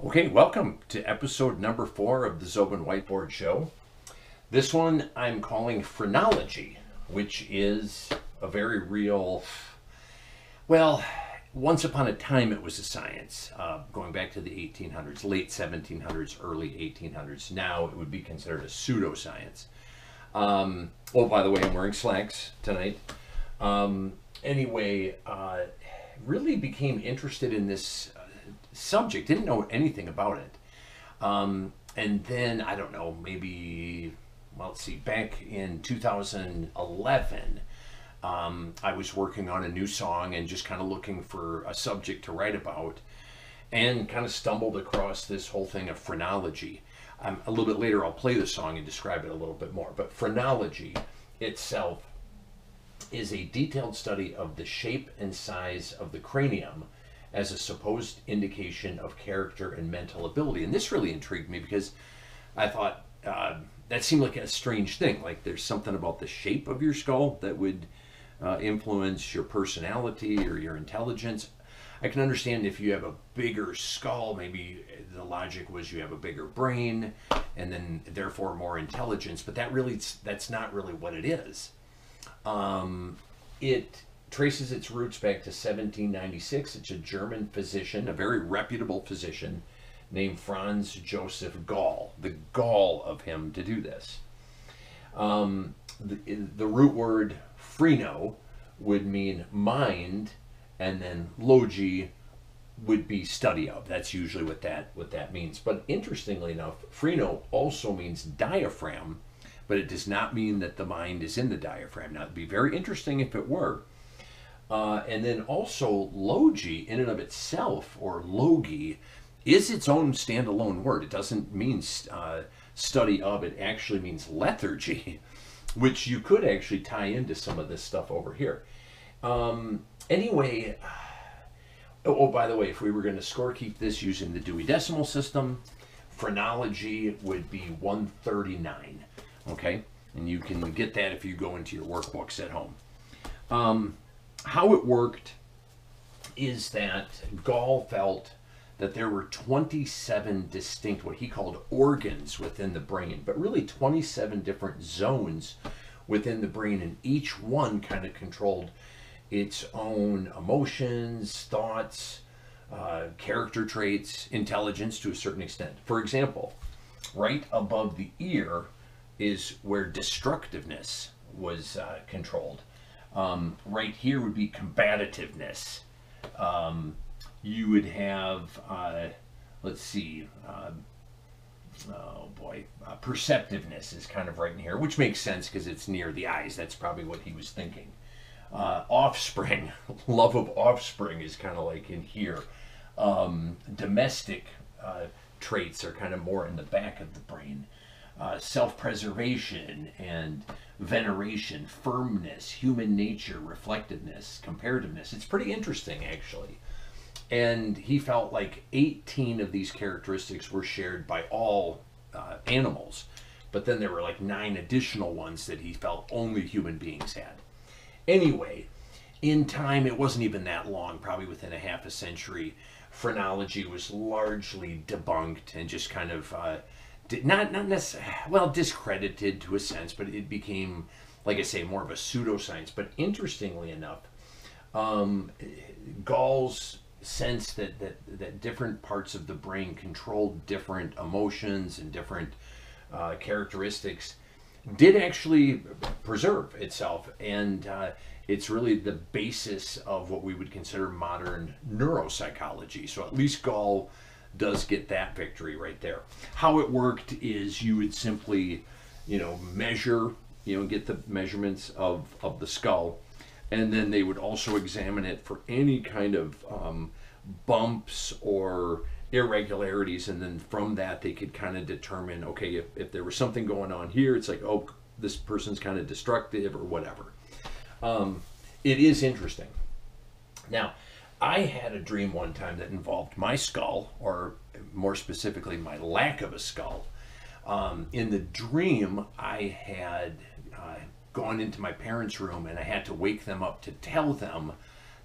Okay, welcome to episode number 4 of the Zobin Whiteboard Show. This one I'm calling Phrenology, which is a very real, well, once upon a time it was a science, going back to the 1800s, late 1700s, early 1800s. Now it would be considered a pseudoscience. Oh, by the way, I'm wearing slacks tonight. Anyway, really became interested in this subject, didn't know anything about it. And then, I don't know, maybe, well, let's see, back in 2011, I was working on a new song and just kind of looking for a subject to write about, and kind of stumbled across this whole thing of phrenology. A little bit later, I'll play the song and describe it a little bit more. But phrenology itself is a detailed study of the shape and size of the cranium as a supposed indication of character and mental ability. And this really intrigued me because I thought that seemed like a strange thing. Like there's something about the shape of your skull that would influence your personality or your intelligence. I can understand if you have a bigger skull, maybe the logic was you have a bigger brain and then therefore more intelligence, but that's not really what it is. It traces its roots back to 1796. It's a German physician, a very reputable physician named Franz Joseph Gall. The gall of him to do this. The root word phreno would mean mind, and then logi would be study of. That's usually what that means. But interestingly enough, phreno also means diaphragm, but it does not mean that the mind is in the diaphragm. Now, it'd be very interesting if it were. And then also logi in and of itself, or logi, is its own standalone word. It doesn't mean study of, it actually means lethargy, which you could actually tie into some of this stuff over here. Anyway, oh, by the way, if we were going to score keep this using the Dewey Decimal System, phrenology would be 139, okay? And you can get that if you go into your workbooks at home. How it worked is that Gall felt that there were 27 distinct, what he called organs within the brain, but really 27 different zones within the brain, and each one kind of controlled its own emotions, thoughts, character traits, intelligence to a certain extent. For example, right above the ear is where destructiveness was controlled. Right here would be combativeness. You would have, let's see, oh boy, perceptiveness is kind of right in here, which makes sense because it's near the eyes. That's probably what he was thinking. Offspring, love of offspring is kind of like in here. Domestic traits are kind of more in the back of the brain. Self-preservation and veneration, firmness, human nature, reflectiveness, comparativeness. It's pretty interesting, actually. And he felt like 18 of these characteristics were shared by all animals, but then there were like 9 additional ones that he felt only human beings had. Anyway, in time, it wasn't even that long, probably within a half a century, phrenology was largely debunked and just kind of not necessarily, well, discredited to a sense, but it became, like I say, more of a pseudoscience. But interestingly enough, Gall's sense that different parts of the brain controlled different emotions and different characteristics did actually preserve itself, and it's really the basis of what we would consider modern neuropsychology. So at least Gall does get that victory right there. How it worked is you would simply, measure, get the measurements of the skull, and then they would also examine it for any kind of bumps or irregularities, and then from that they could kind of determine, okay, if there was something going on here, it's like, oh, this person's kind of destructive or whatever. It is interesting. Now, I had a dream one time that involved my skull, or more specifically, my lack of a skull. In the dream, I had gone into my parents' room and I had to wake them up to tell them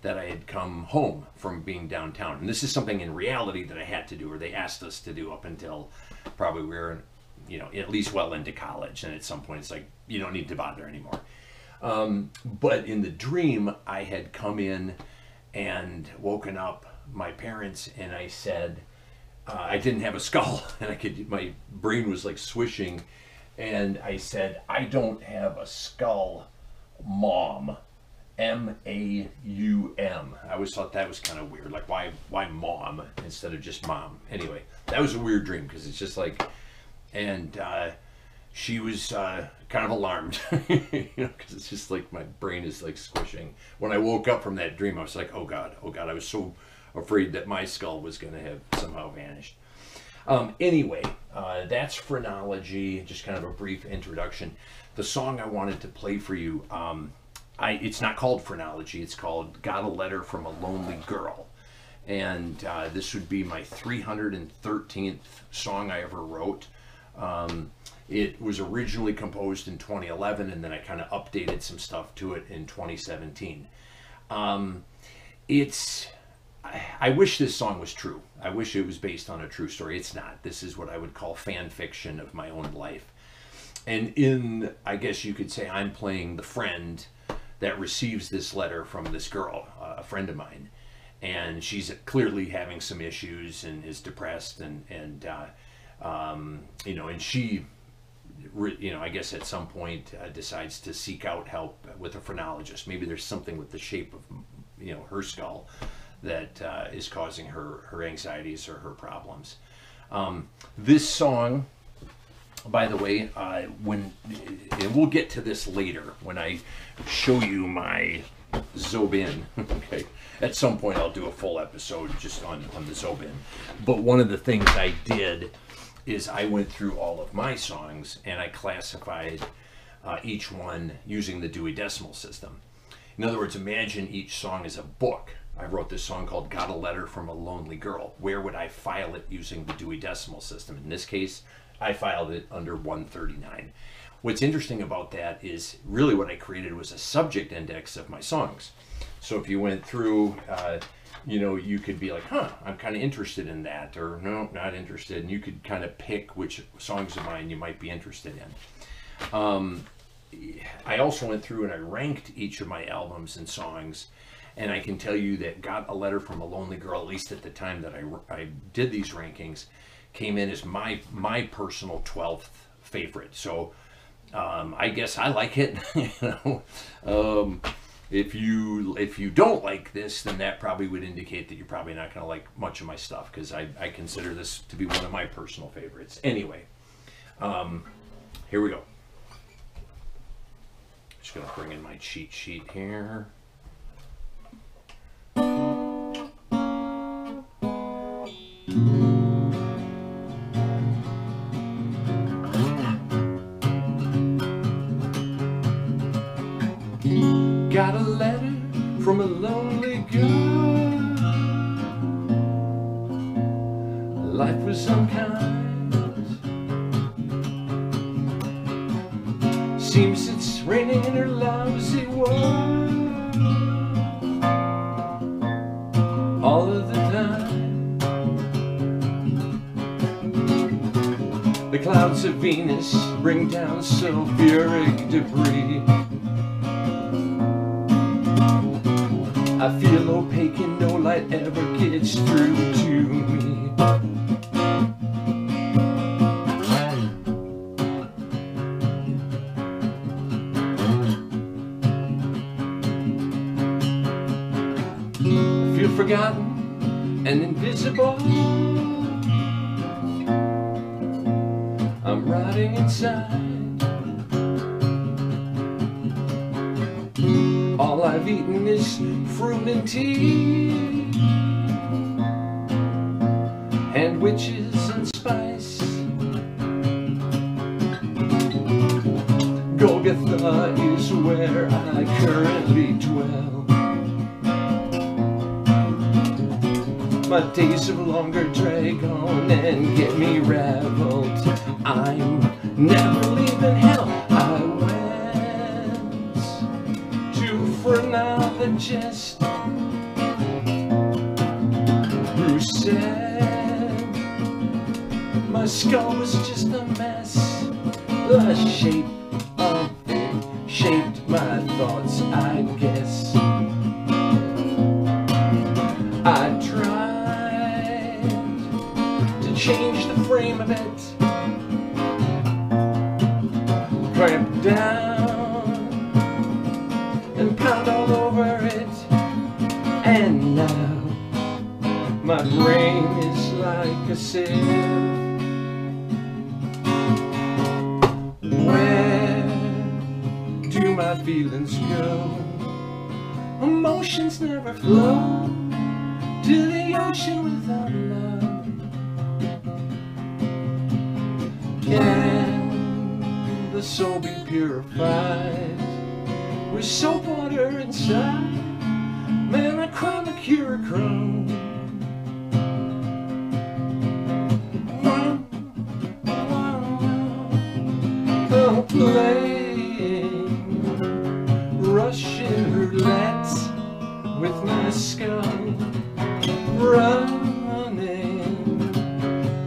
that I had come home from being downtown. And this is something in reality that I had to do, or they asked us to do up until probably we were, you know, at least well into college. And at some point it's like, you don't need to bother anymore. But in the dream, I had come in and woken up my parents, and I said, I didn't have a skull, and my brain was like swishing, and I said, I don't have a skull, Mom. M-A-U-M. I always thought that was kind of weird. Like, why Mom instead of just Mom? Anyway, that was a weird dream, because it's just like, and she was kind of alarmed, you know, because it's just like my brain is like squishing. When I woke up from that dream, I was like, oh God, I was so afraid that my skull was going to have somehow vanished. Anyway, that's Phrenology, just kind of a brief introduction. The song I wanted to play for you, it's not called Phrenology, it's called Got a Letter from a Lonely Girl. And this would be my 313th song I ever wrote. It was originally composed in 2011, and then I kind of updated some stuff to it in 2017. I wish this song was true. I wish it was based on a true story. It's not. This is what I would call fan fiction of my own life. And I guess you could say I'm playing the friend that receives this letter from this girl, a friend of mine, and she's clearly having some issues and is depressed, and you know, and she, you know, I guess at some point decides to seek out help with a phrenologist. Maybe there's something with the shape of, you know, her skull that is causing her anxieties or her problems. This song, by the way, and we'll get to this later when I show you my Zobin. Okay, at some point I'll do a full episode just on the Zobin. But one of the things I did is I went through all of my songs and I classified each one using the Dewey Decimal System. In other words, imagine each song as a book. I wrote this song called Got a Letter from a Lonely Girl. Where would I file it using the Dewey Decimal System? In this case, I filed it under 139. What's interesting about that is really what I created was a subject index of my songs. So if you went through, you know, you could be like, huh, I'm kind of interested in that, or no, not interested. And you could kind of pick which songs of mine you might be interested in. I also went through and I ranked each of my albums and songs. And I can tell you that Got a Letter from a Lonely Girl, at least at the time that I did these rankings, came in as my personal 12th favorite. So I guess I like it. You know, if you don't like this, then that probably would indicate that you're probably not going to like much of my stuff, because I consider this to be one of my personal favorites. Anyway, here we go. Just going to bring in my cheat sheet here. Got a letter from a lonely girl. Life was unkind. Seems it's raining in her lousy world all of the time. The clouds of Venus bring down sulfuric debris. I feel opaque and no light ever gets through to me. I feel forgotten and invisible. I'm rotting inside. All I've eaten is fruit and tea, and witches and spice. Golgotha is where I currently dwell. My days of longer drag on and get me raveled. I'm never leaving hell. I went to phrenologist who said my skull was just a mess. The shape of it shaped my thoughts, I guess. I tried to change the frame of it, clamp down and pound all over it, and now my brain is like a sieve. Where do my feelings go? Emotions never flow to the ocean without love. Can the soul be purified with soap water inside? Man, I cry like Curachrome. Playing Russian roulette with my skull, running.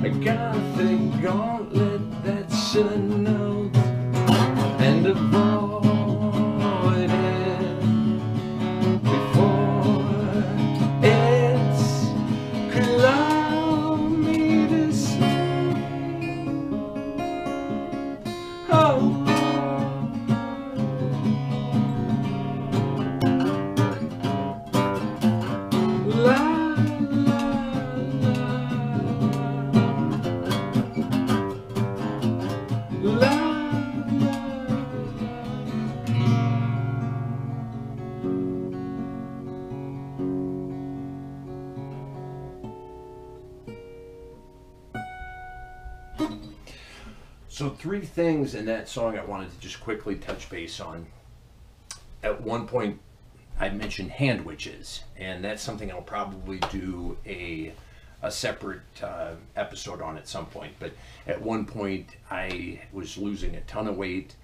I got a thick gauntlet that's a note and avoid it before it's allowed me to say, oh. So 3 things in that song I wanted to just quickly touch base on. At one point I mentioned hand witches, and that's something I'll probably do a separate episode on at some point. But at one point I was losing a ton of weight.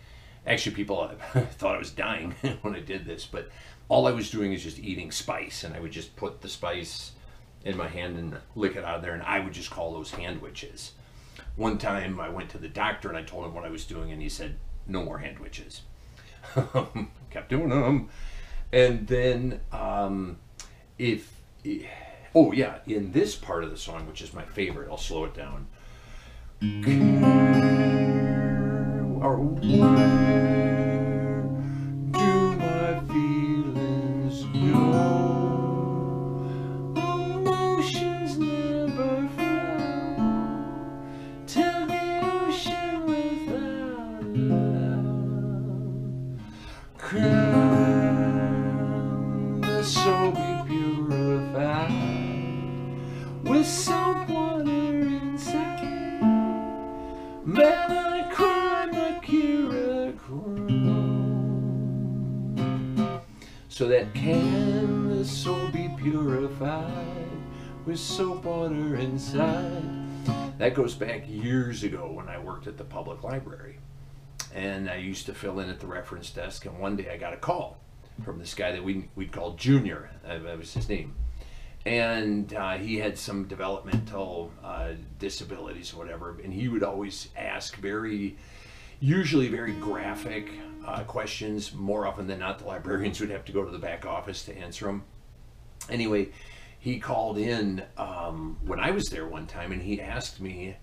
Actually, people thought I was dying when I did this, but all I was doing is just eating spice, and I would just put the spice in my hand and lick it out of there, and I would just call those hand witches. One time I went to the doctor and I told him what I was doing, and he said, no more hand witches. Kept doing them. And then oh yeah, in this part of the song, which is my favorite, I'll slow it down. Or where do my feelings go? Emotions never flow to the ocean without love. Can the soul be purified with soap water inside? Man, I cry like Curachrome. So that can the soul be purified with soap water inside? That goes back years ago when I worked at the public library, and I used to fill in at the reference desk, and one day I got a call from this guy that we'd call Junior. That was his name. And he had some developmental disabilities or whatever, and he would always ask usually very graphic questions. More often than not, the librarians would have to go to the back office to answer them. Anyway, he called in when I was there one time, and he asked me,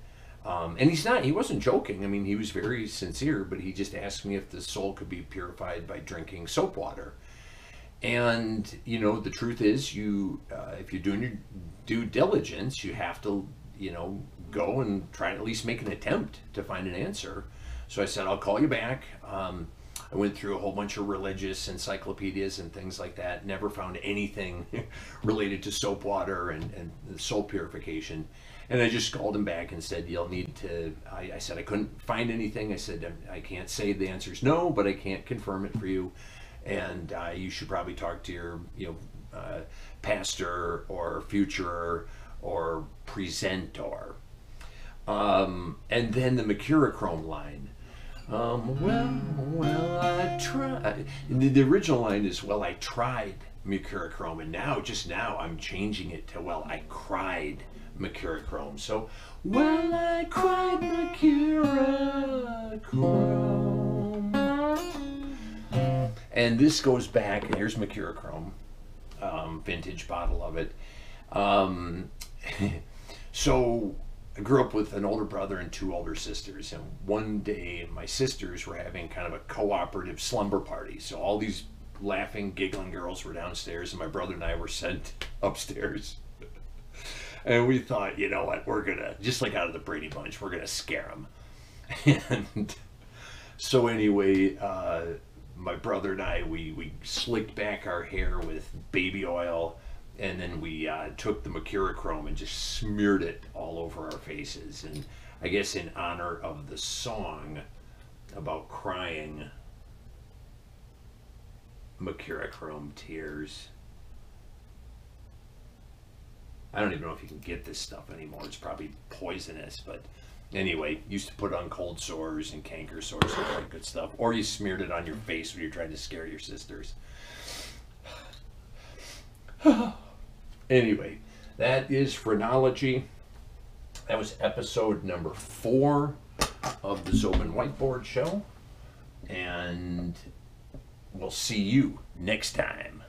and he wasn't joking. I mean, he was very sincere, but he just asked me if the soul could be purified by drinking soap water. And, you know, the truth is, if you're doing your due diligence, you have to, go and try to at least make an attempt to find an answer. So I said, I'll call you back. I went through a whole bunch of religious encyclopedias and things like that. Never found anything related to soap water and soul purification. And I just called him back and said, you'll need to, I said I couldn't find anything. I said, I can't say the answer is no, but I can't confirm it for you. And you should probably talk to your, pastor or future or presenter. And then the Mercurochrome line. Well, I tried. The original line is, well, I tried mercurochrome, and now, just now, I'm changing it to, well, I cried mercurochrome. So, well, I cried mercurochrome. And this goes back, and here's mercurochrome, vintage bottle of it. So I grew up with an older brother and 2 older sisters, and one day my sisters were having kind of a cooperative slumber party. So all these laughing, giggling girls were downstairs, and my brother and I were sent upstairs. And we thought, you know what, we're gonna, just like out of the Brady Bunch, we're gonna scare them. And so anyway, my brother and I, we slicked back our hair with baby oil, and then we took the mercurochrome and just smeared it all over our faces. And I guess in honor of the song about crying, mercurochrome tears. I don't even know if you can get this stuff anymore. It's probably poisonous, but anyway, used to put on cold sores and canker sores and all that good stuff. Or you smeared it on your face when you're trying to scare your sisters. Anyway, that is Phrenology. That was episode number 4 of the Zobin Whiteboard Show. And we'll see you next time.